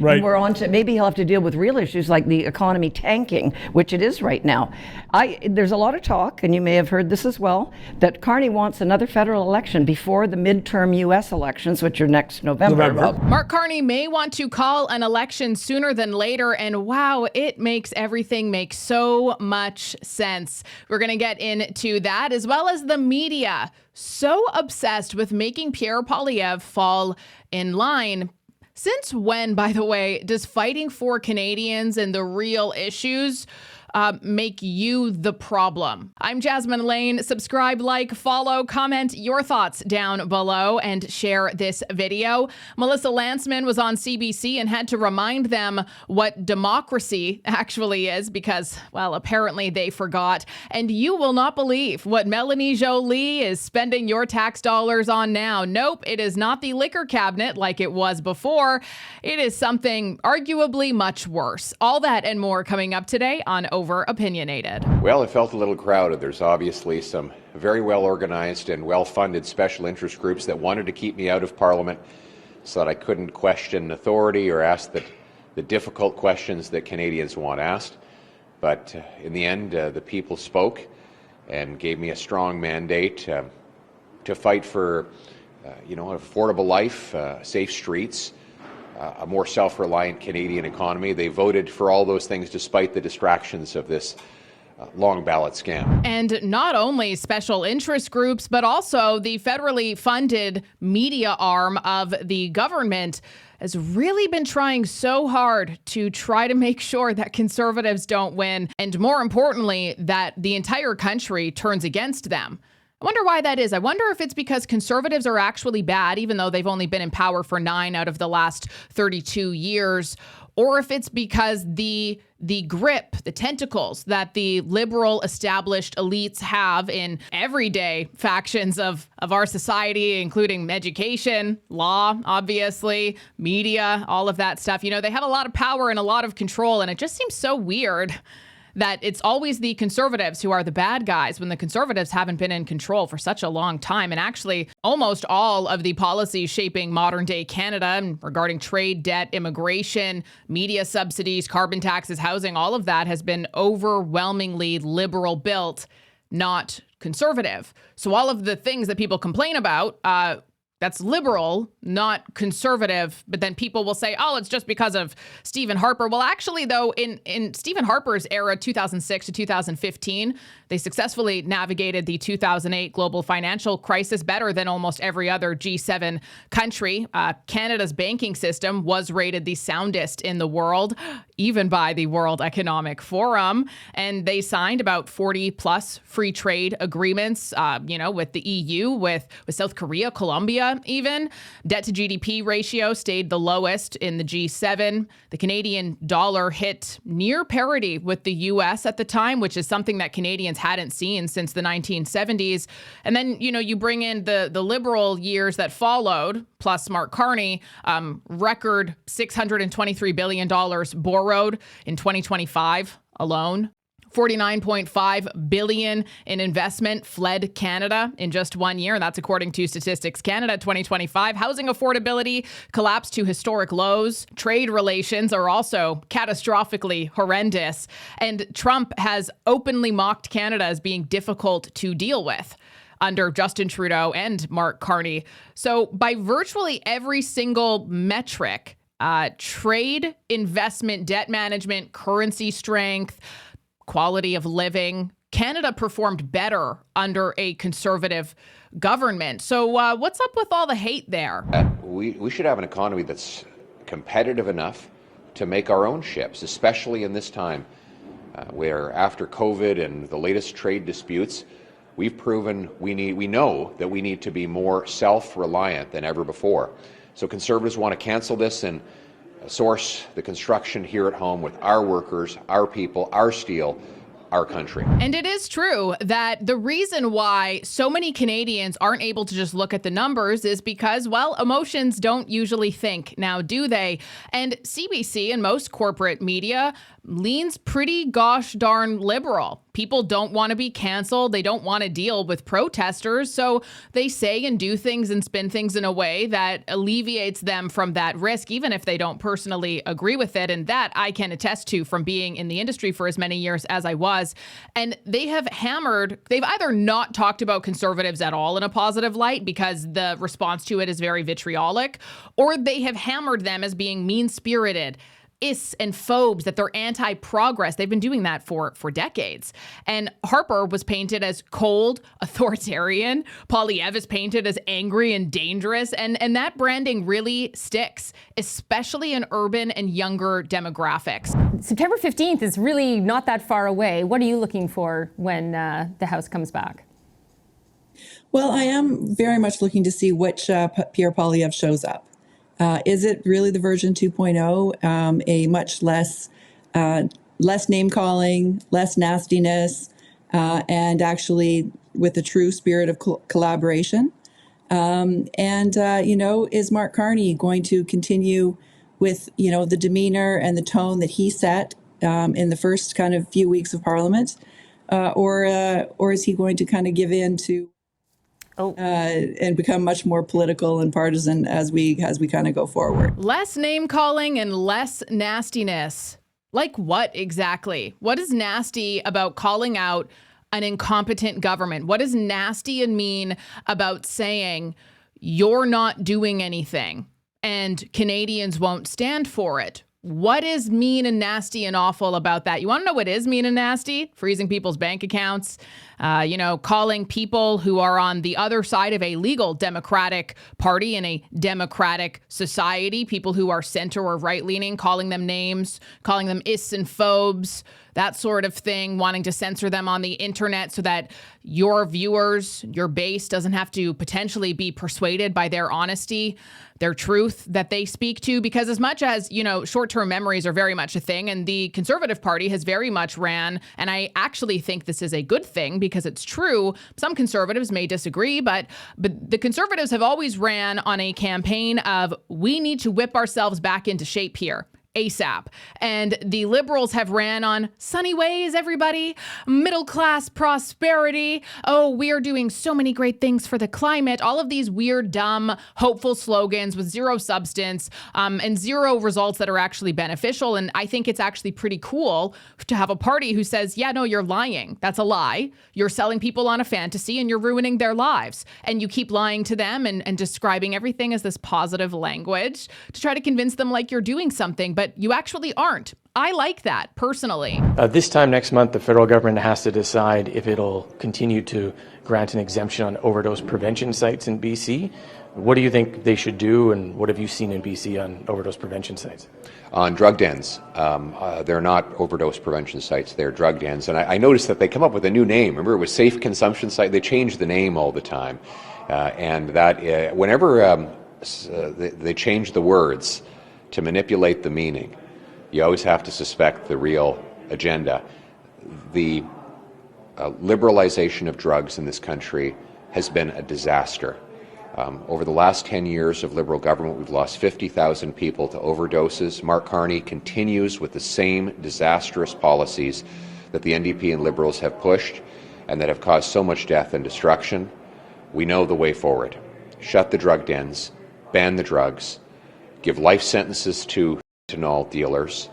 Right. And we're on to, maybe he'll have to deal with real issues like the economy tanking, which it is right now. There's a lot of talk, and you may have heard this as well, that Carney wants another federal election before the midterm U.S. elections, which are next November. Mark Carney may want to call an election sooner than later, and wow, it makes everything make so much sense. We're going to get into that, as well as the media so obsessed with making Pierre Poilievre fall in line. Since when, by the way, does fighting for Canadians and the real issues make you the problem? I'm Jasmine Lane. Subscribe, like, follow, comment your thoughts down below, and share this video. Melissa Lantsman was on CBC and had to remind them what democracy actually is because, well, apparently they forgot. And you will not believe what Mélanie Joly is spending your tax dollars on now. Nope, it is not the liquor cabinet like it was before. It is something arguably much worse. All that and more coming up today on Over Opinionated. Well, it felt a little crowded. There's obviously some very well organized and well-funded special interest groups that wanted to keep me out of Parliament so that I couldn't question authority or ask the difficult questions that Canadians want asked. But in the end, the people spoke and gave me a strong mandate to fight for an affordable life, safe streets, a more self-reliant Canadian economy. They voted for all those things despite the distractions of this long ballot scam. And not only special interest groups, but also the federally funded media arm of the government has really been trying so hard to try to make sure that Conservatives don't win, and more importantly, that the entire country turns against them. I wonder why that is. I wonder if it's because Conservatives are actually bad, even though they've only been in power for 9 out of the last 32 years, or if it's because the grip, the tentacles that the liberal established elites have in everyday factions of our society, including education, law, obviously, media, all of that stuff. You know, they have a lot of power and a lot of control, and it just seems so weird that it's always the Conservatives who are the bad guys when the Conservatives haven't been in control for such a long time. And actually, almost all of the policies shaping modern day Canada regarding trade, debt, immigration, media subsidies, carbon taxes, housing, all of that has been overwhelmingly liberal built, not conservative. So all of the things that people complain about, that's liberal, not conservative. But then people will say, oh, it's just because of Stephen Harper. Well, actually, though, in Stephen Harper's era, 2006 to 2015, they successfully navigated the 2008 global financial crisis better than almost every other G7 country. Canada's banking system was rated the soundest in the world, even by the World Economic Forum. And they signed about 40 plus free trade agreements, with the EU, with South Korea, Colombia, even. Debt to GDP ratio stayed the lowest in the G7. The Canadian dollar hit near parity with the US at the time, which is something that Canadians hadn't seen since the 1970s. And then, you bring in the liberal years that followed, plus Mark Carney, record $623 billion borrowed in 2025 alone. $49.5 billion in investment fled Canada in just 1 year. That's according to Statistics Canada 2025. Housing affordability collapsed to historic lows. Trade relations are also catastrophically horrendous. And Trump has openly mocked Canada as being difficult to deal with under Justin Trudeau and Mark Carney. So by virtually every single metric, trade, investment, debt management, currency strength, quality of living, Canada performed better under a conservative government. So what's up with all the hate there? We should have an economy that's competitive enough to make our own ships, especially in this time where after COVID and the latest trade disputes, we've proven we know that we need to be more self-reliant than ever before. So Conservatives want to cancel this and source the construction here at home with our workers, our people, our steel, our country. And it is true that the reason why so many Canadians aren't able to just look at the numbers is because, well, emotions don't usually think. Now, do they? And CBC and most corporate media leans pretty gosh darn liberal. People don't want to be canceled. They don't want to deal with protesters. So they say and do things and spin things in a way that alleviates them from that risk, even if they don't personally agree with it. And that I can attest to from being in the industry for as many years as I was. And they've either not talked about conservatives at all in a positive light because the response to it is very vitriolic, or they have hammered them as being mean-spirited, and phobes, that they're anti-progress. They've been doing that for decades. And Harper was painted as cold, authoritarian. Poilievre is painted as angry and dangerous. And that branding really sticks, especially in urban and younger demographics. September 15th is really not that far away. What are you looking for when the House comes back? Well, I am very much looking to see which Pierre Poilievre shows up. Is it really the version 2.0, a much less name calling, less nastiness, and actually with a true spirit of collaboration? Is Mark Carney going to continue with, the demeanor and the tone that he set in the first kind of few weeks of Parliament, or is he going to kind of give in to and become much more political and partisan as we kind of go forward? Less name calling and less nastiness. Like what exactly? What is nasty about calling out an incompetent government? What is nasty and mean about saying you're not doing anything and Canadians won't stand for it? What is mean and nasty and awful about that? You want to know what is mean and nasty? Freezing people's bank accounts, calling people who are on the other side of a legal democratic party in a democratic society, people who are center or right-leaning, calling them names, calling them ists and phobes, that sort of thing, wanting to censor them on the internet so that your viewers, your base doesn't have to potentially be persuaded by their honesty, their truth that they speak to. Because as much as, short-term memories are very much a thing, and the Conservative Party has very much ran, and I actually think this is a good thing because it's true. Some Conservatives may disagree, but the Conservatives have always ran on a campaign of, we need to whip ourselves back into shape here ASAP. And the Liberals have ran on sunny ways, everybody, middle class prosperity. Oh, we are doing so many great things for the climate. All of these weird, dumb, hopeful slogans with zero substance and zero results that are actually beneficial. And I think it's actually pretty cool to have a party who says, yeah, no, you're lying. That's a lie. You're selling people on a fantasy and you're ruining their lives. And you keep lying to them and describing everything as this positive language to try to convince them like you're doing something. But you actually aren't. I like that personally. This time next month, the federal government has to decide if it'll continue to grant an exemption on overdose prevention sites in BC. What do you think they should do, and what have you seen in BC on overdose prevention sites? On drug dens, they're not overdose prevention sites, they're drug dens. And I noticed that they come up with a new name. Remember, it was safe consumption site. They change the name all the time. And that whenever they change the words to manipulate the meaning, you always have to suspect the real agenda. The liberalization of drugs in this country has been a disaster. Over the last 10 years of Liberal government, we've lost 50,000 people to overdoses. Mark Carney continues with the same disastrous policies that the NDP and Liberals have pushed and that have caused so much death and destruction. We know the way forward. Shut the drug dens, ban the drugs, give life sentences to fentanyl dealers,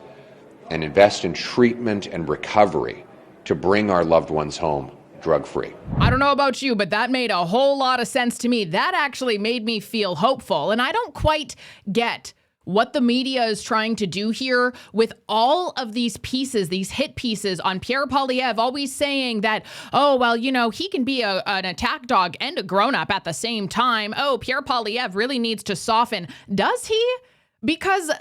and invest in treatment and recovery to bring our loved ones home drug-free. I don't know about you, but that made a whole lot of sense to me. That actually made me feel hopeful. And I don't quite get what the media is trying to do here with all of these pieces, these hit pieces on Pierre Poilievre, always saying that, oh, well, he can be an attack dog and a grown-up at the same time. Oh, Pierre Poilievre really needs to soften. Does he? Because,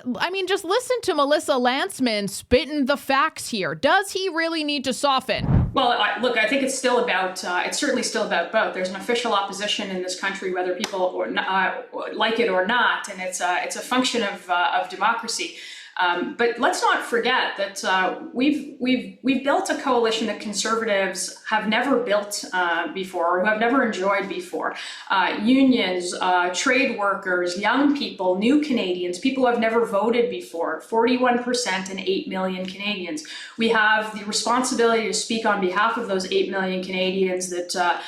just listen to Melissa Lantsman spitting the facts here. Does he really need to soften? Well, I think it's still about, it's certainly still about both. There's an official opposition in this country, whether people like it or not, and it's a function of democracy. But let's not forget that we've built a coalition that Conservatives have never built before, or who have never enjoyed before. Unions, trade workers, young people, new Canadians, people who have never voted before, 41% and 8 million Canadians. We have the responsibility to speak on behalf of those 8 million Canadians that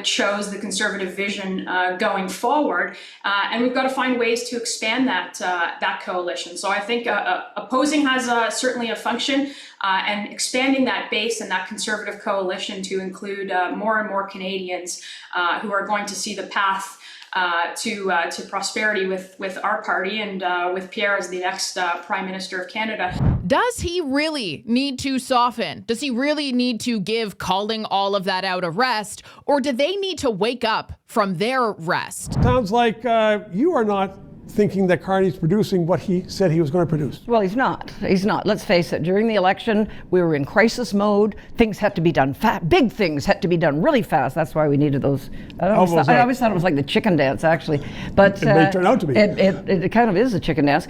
chose the Conservative vision going forward, and we've got to find ways to expand that coalition. So I think opposing has certainly a function, and expanding that base and that Conservative coalition to include more and more Canadians who are going to see the path to prosperity with our party and with Pierre as the next Prime Minister of Canada. Does he really need to soften? Does he really need to give calling all of that out a rest? Or do they need to wake up from their rest? Sounds like you are not thinking that Carney's producing what he said he was going to produce. Well, he's not. He's not. Let's face it. During the election, we were in crisis mode. Things had to be done fast. Big things had to be done really fast. That's why we needed those. I always thought it was like the chicken dance, actually. But it may turn out to be. It kind of is a chicken dance.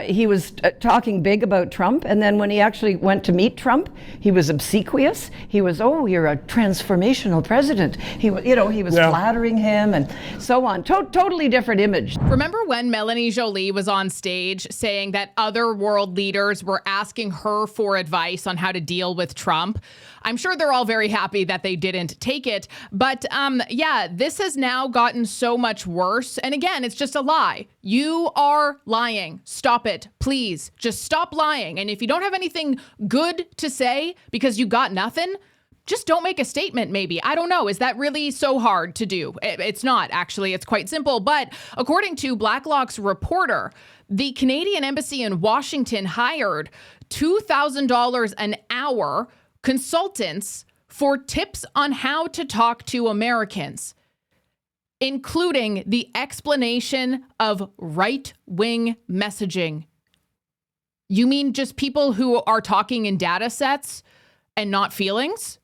He was talking big about Trump, and then when he actually went to meet Trump, he was obsequious. He was, oh, you're a transformational president. He was flattering him and so on. Totally different image. Remember when Mélanie Joly was on stage saying that other world leaders were asking her for advice on how to deal with Trump? I'm sure they're all very happy that they didn't take it. But this has now gotten so much worse. And again, it's just a lie. You are lying. Stop it. Please just stop lying. And if you don't have anything good to say because you got nothing, just don't make a statement, maybe. I don't know. Is that really so hard to do? It's not, actually. It's quite simple. But according to Blacklock's reporter, the Canadian Embassy in Washington hired $2,000 an hour consultants for tips on how to talk to Americans, including the explanation of right-wing messaging. You mean just people who are talking in data sets and not feelings?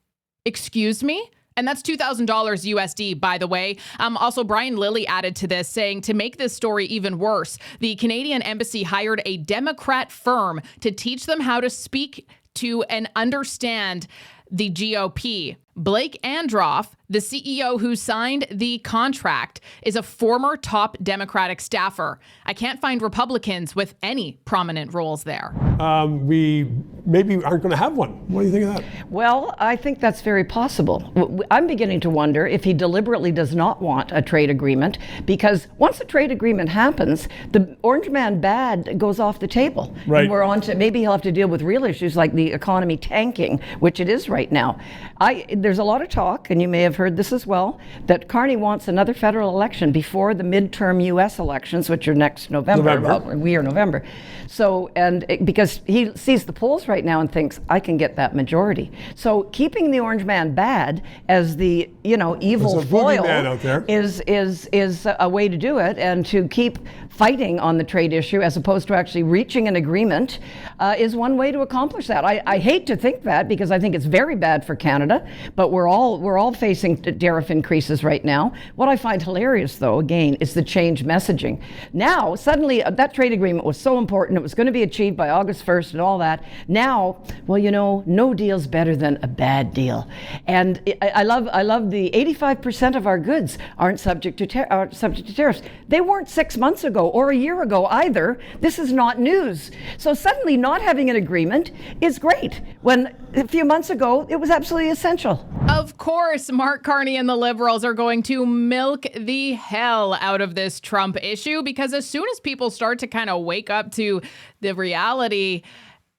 Excuse me? And that's $2,000 USD, by the way. Also, Brian Lilly added to this, saying to make this story even worse, the Canadian Embassy hired a Democrat firm to teach them how to speak to and understand the GOP. Blake Androff, the CEO who signed the contract, is a former top Democratic staffer. I can't find Republicans with any prominent roles there. We maybe aren't going to have one. What do you think of that? Well, I think that's very possible. I'm beginning to wonder if he deliberately does not want a trade agreement, because once a trade agreement happens, the Orange Man bad goes off the table. Right. And we're on to, maybe he'll have to deal with real issues like the economy tanking, which it is right now. There's a lot of talk, and you may have heard this as well, that Carney wants another federal election before the midterm U.S. elections, which are next November. Well, we are November. So, because he sees the polls right now and thinks, I can get that majority. So keeping the Orange Man bad as the, evil foil is a way to do it, and to keep fighting on the trade issue as opposed to actually reaching an agreement is one way to accomplish that. I hate to think that, because I think it's very bad for Canada, but we're all facing tariff increases right now. What I find hilarious, though, again, is the change messaging. Now, suddenly, that trade agreement was so important, it was going to be achieved by August 1st and all that. Now, well, no deal's better than a bad deal. And I love the 85% of our goods aren't subject to tariffs. They weren't 6 months ago or a year ago either. This is not news. So suddenly not having an agreement is great, when a few months ago it was absolutely essential. Of course, Mark Carney and the Liberals are going to milk the hell out of this Trump issue, because as soon as people start to kind of wake up to the reality,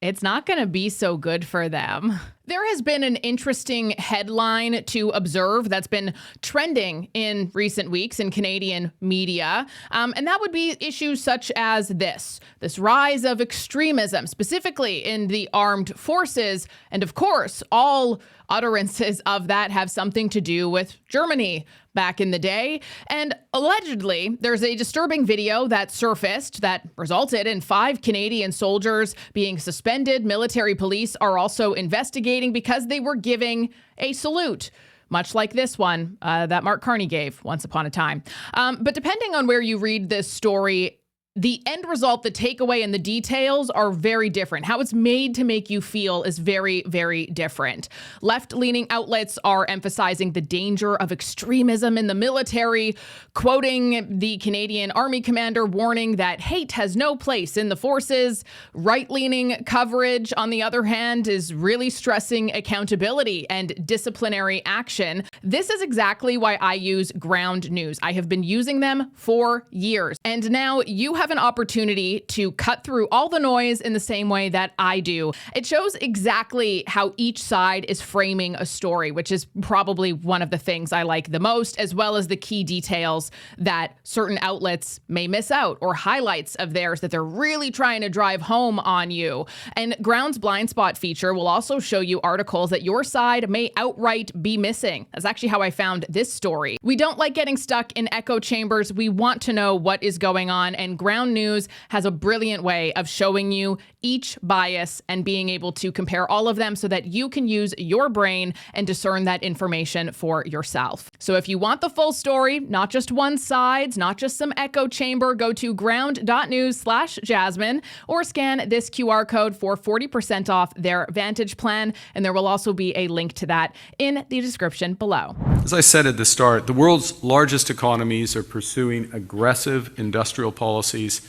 it's not going to be so good for them. There has been an interesting headline to observe that's been trending in recent weeks in Canadian media, and that would be issues such as this rise of extremism, specifically in the armed forces. And of course, all utterances of that have something to do with Germany back in the day. And allegedly, there's a disturbing video that surfaced that resulted in 5 Canadian soldiers being suspended. Military police are also investigating because they were giving a salute, much like this one that Mark Carney gave once upon a time. But depending on where you read this story, the end result, the takeaway, and the details are very different. How it's made to make you feel is very, very different. Left-leaning outlets are emphasizing the danger of extremism in the military, quoting the Canadian Army commander warning that hate has no place in the forces. Right-leaning coverage, on the other hand, is really stressing accountability and disciplinary action. This is exactly why I use Ground News. I have been using them for years. And now you have an opportunity to cut through all the noise in the same way that I do. It shows exactly how each side is framing a story, which is probably one of the things I like the most, as well as the key details that certain outlets may miss out, or highlights of theirs that they're really trying to drive home on you. And Ground's blind spot feature will also show you articles that your side may outright be missing. That's actually how I found this story. We don't like getting stuck in echo chambers. We want to know what is going on, and Ground News has a brilliant way of showing you each bias and being able to compare all of them so that you can use your brain and discern that information for yourself. So if you want the full story, not just one side, not just some echo chamber, go to ground.news/Jasmine or scan this QR code for 40% off their Vantage plan. And there will also be a link to that in the description below. As I said at the start, the world's largest economies are pursuing aggressive industrial policies,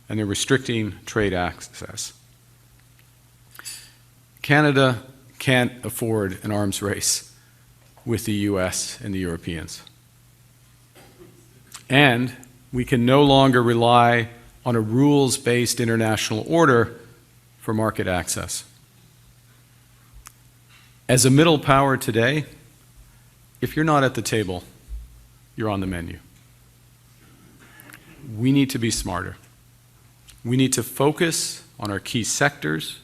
and they're restricting trade access. Canada can't afford an arms race with the US and the Europeans. And we can no longer rely on a rules-based international order for market access. As a middle power today, if you're not at the table, you're on the menu. We need to be smarter. We need to focus on our key sectors.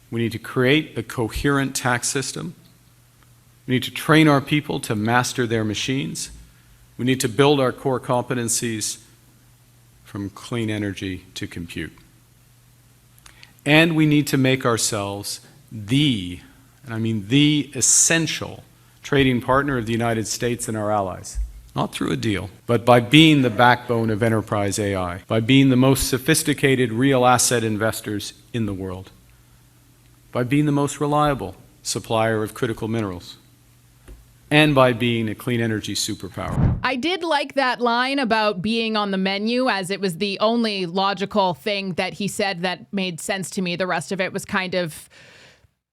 We need to create a coherent tax system. We need to train our people to master their machines. We need to build our core competencies from clean energy to compute. And we need to make ourselves the, and I mean the essential trading partner of the United States and our allies. Not through a deal, but by being the backbone of enterprise AI, by being the most sophisticated real asset investors in the world, by being the most reliable supplier of critical minerals, and by being a clean energy superpower. I did like that line about being on the menu, as it was the only logical thing that he said that made sense to me. The rest of it was kind of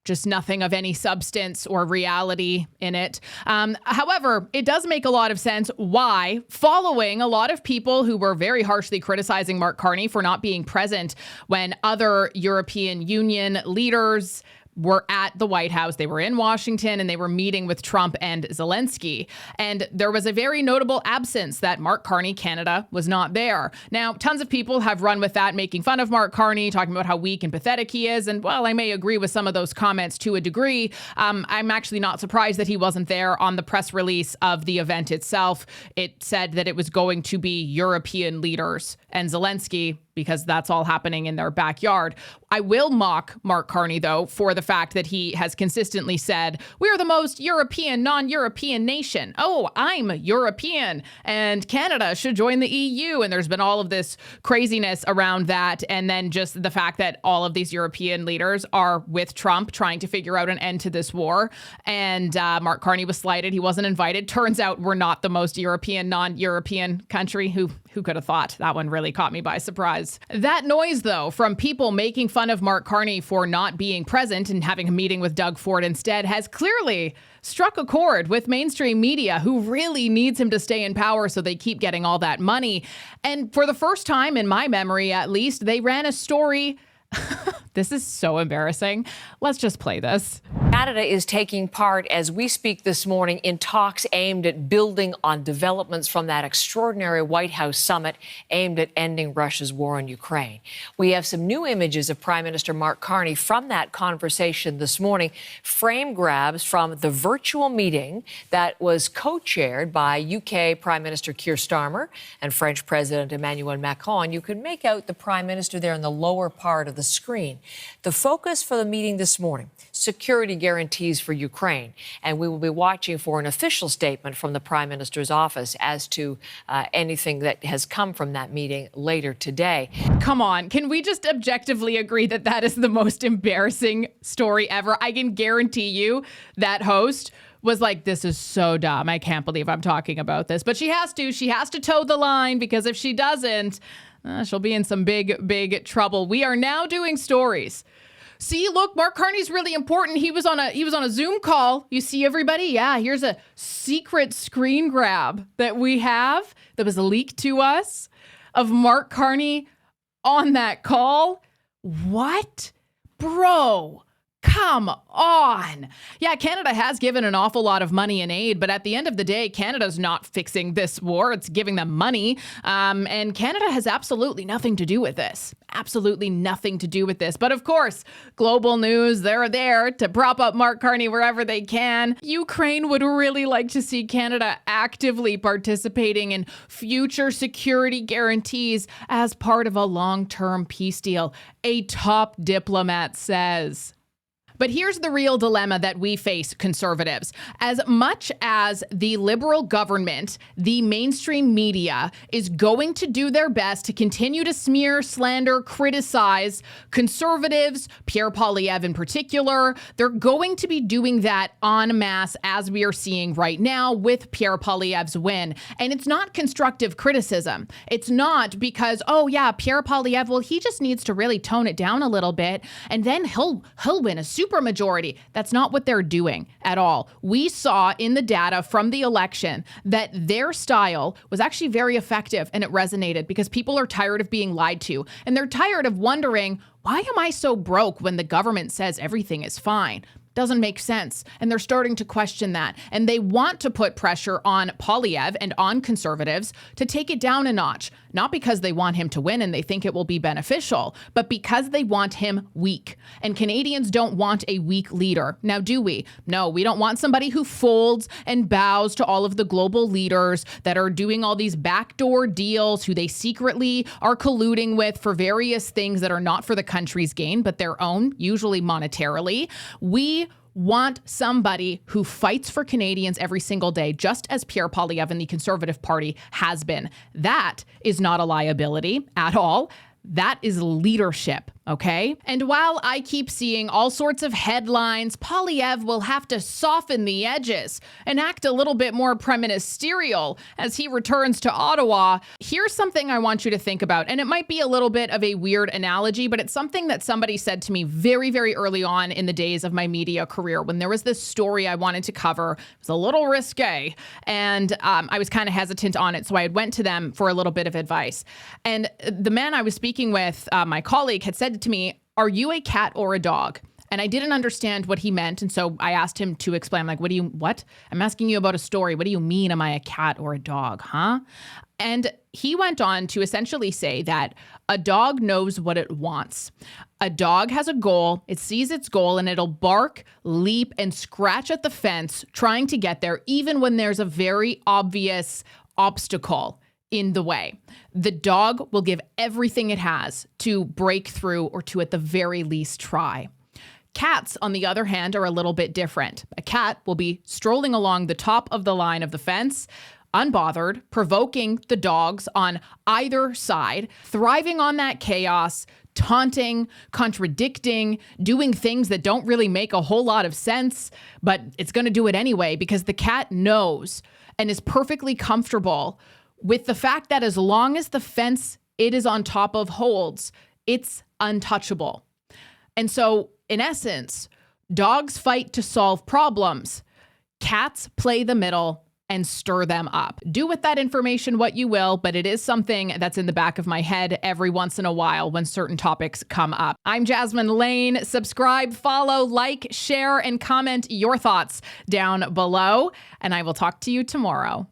just nothing of any substance or reality in it. However, it does make a lot of sense why, following a lot of people who were very harshly criticizing Mark Carney for not being present when other European Union leaders were at the White House. They were in Washington and they were meeting with Trump and Zelensky. And there was a very notable absence that Mark Carney, Canada, was not there. Now, tons of people have run with that, making fun of Mark Carney, talking about how weak and pathetic he is. And while I may agree with some of those comments to a degree, I'm actually not surprised that he wasn't there. On the press release of the event itself, it said that it was going to be European leaders and Zelensky, because that's all happening in their backyard. I will mock Mark Carney, though, for the fact that he has consistently said, we are the most European, non-European nation. Oh, I'm European, and Canada should join the EU. And there's been all of this craziness around that. And then just the fact that all of these European leaders are with Trump trying to figure out an end to this war. And Mark Carney was slighted. He wasn't invited. Turns out we're not the most European, non-European country. Who could have thought? That one really caught me by surprise. That noise, though, from people making fun of Mark Carney for not being present and having a meeting with Doug Ford instead, has clearly struck a chord with mainstream media, who really needs him to stay in power so they keep getting all that money. And for the first time in my memory, at least, they ran a story. This is so embarrassing. Let's just play this. Canada is taking part as we speak this morning in talks aimed at building on developments from that extraordinary White House summit aimed at ending Russia's war on Ukraine. We have some new images of Prime Minister Mark Carney from that conversation this morning, frame grabs from the virtual meeting that was co-chaired by UK Prime Minister Keir Starmer and French President Emmanuel Macron. You can make out the Prime Minister there in the lower part of the screen. The focus for the meeting this morning, security guarantees guarantees for Ukraine. And we will be watching for an official statement from the Prime Minister's office as to anything that has come from that meeting later today. Come on, can we just objectively agree that that is the most embarrassing story ever? I can guarantee you that host was like, this is so dumb. I can't believe I'm talking about this. But she has to toe the line, because if she doesn't, she'll be in some big trouble. We are now doing stories. See, look, Mark Carney's really important. He was on a Zoom call. You see everybody? Yeah, here's a secret screen grab that we have that was leaked to us of Mark Carney on that call. What? Bro, come on. Yeah, Canada has given an awful lot of money in aid, but at the end of the day, Canada's not fixing this war. It's giving them money. And Canada has absolutely nothing to do with this. Absolutely nothing to do with this. But of course, global news, they're there to prop up Mark Carney wherever they can. Ukraine would really like to see Canada actively participating in future security guarantees as part of a long-term peace deal, a top diplomat says. But here's the real dilemma that we face, conservatives. As much as the Liberal government, the mainstream media, is going to do their best to continue to smear, slander, criticize conservatives, Pierre Poilievre in particular, they're going to be doing that en masse, as we are seeing right now with Pierre Poilievre's win. And it's not constructive criticism. It's not because, oh yeah, Pierre Poilievre, well, he just needs to really tone it down a little bit, and then he'll win a super majority. That's not what they're doing at all. We saw in the data from the election that their style was actually very effective, and it resonated because people are tired of being lied to, and they're tired of wondering, why am I so broke when the government says everything is fine? Doesn't make sense. And they're starting to question that. And they want to put pressure on Poilievre and on conservatives to take it down a notch, not because they want him to win and they think it will be beneficial, but because they want him weak. And Canadians don't want a weak leader. Now, do we? No, we don't want somebody who folds and bows to all of the global leaders that are doing all these backdoor deals, who they secretly are colluding with for various things that are not for the country's gain, but their own, usually monetarily. We want somebody who fights for Canadians every single day, just as Pierre Poilievre and the Conservative Party has been. That is not a liability at all. That is leadership, okay? And while I keep seeing all sorts of headlines, Poilievre will have to soften the edges and act a little bit more prime ministerial as he returns to Ottawa. Here's something I want you to think about, and it might be a little bit of a weird analogy, but it's something that somebody said to me very, very early on in the days of my media career when there was this story I wanted to cover. It was a little risque, and I was kind of hesitant on it, so I went to them for a little bit of advice. And the man I was speaking with, my colleague, had said to me, "Are you a cat or a dog?" And I didn't understand what he meant. And so I asked him to explain. I'm like, what? I'm asking you about a story. What do you mean? Am I a cat or a dog? Huh? And he went on to essentially say that a dog knows what it wants. A dog has a goal. It sees its goal and it'll bark, leap, and scratch at the fence trying to get there, even when there's a very obvious obstacle in the way. The dog will give everything it has to break through, or to at the very least try. Cats, on the other hand, are a little bit different. A cat will be strolling along the top of the line of the fence, unbothered, provoking the dogs on either side, thriving on that chaos, taunting, contradicting, doing things that don't really make a whole lot of sense, but it's going to do it anyway because the cat knows and is perfectly comfortable with the fact that as long as the fence it is on top of holds, it's untouchable. And so, in essence, dogs fight to solve problems. Cats play the middle and stir them up. Do with that information what you will, but it is something that's in the back of my head every once in a while when certain topics come up. I'm Jasmine Lane. Subscribe, follow, like, share, and comment your thoughts down below, and I will talk to you tomorrow.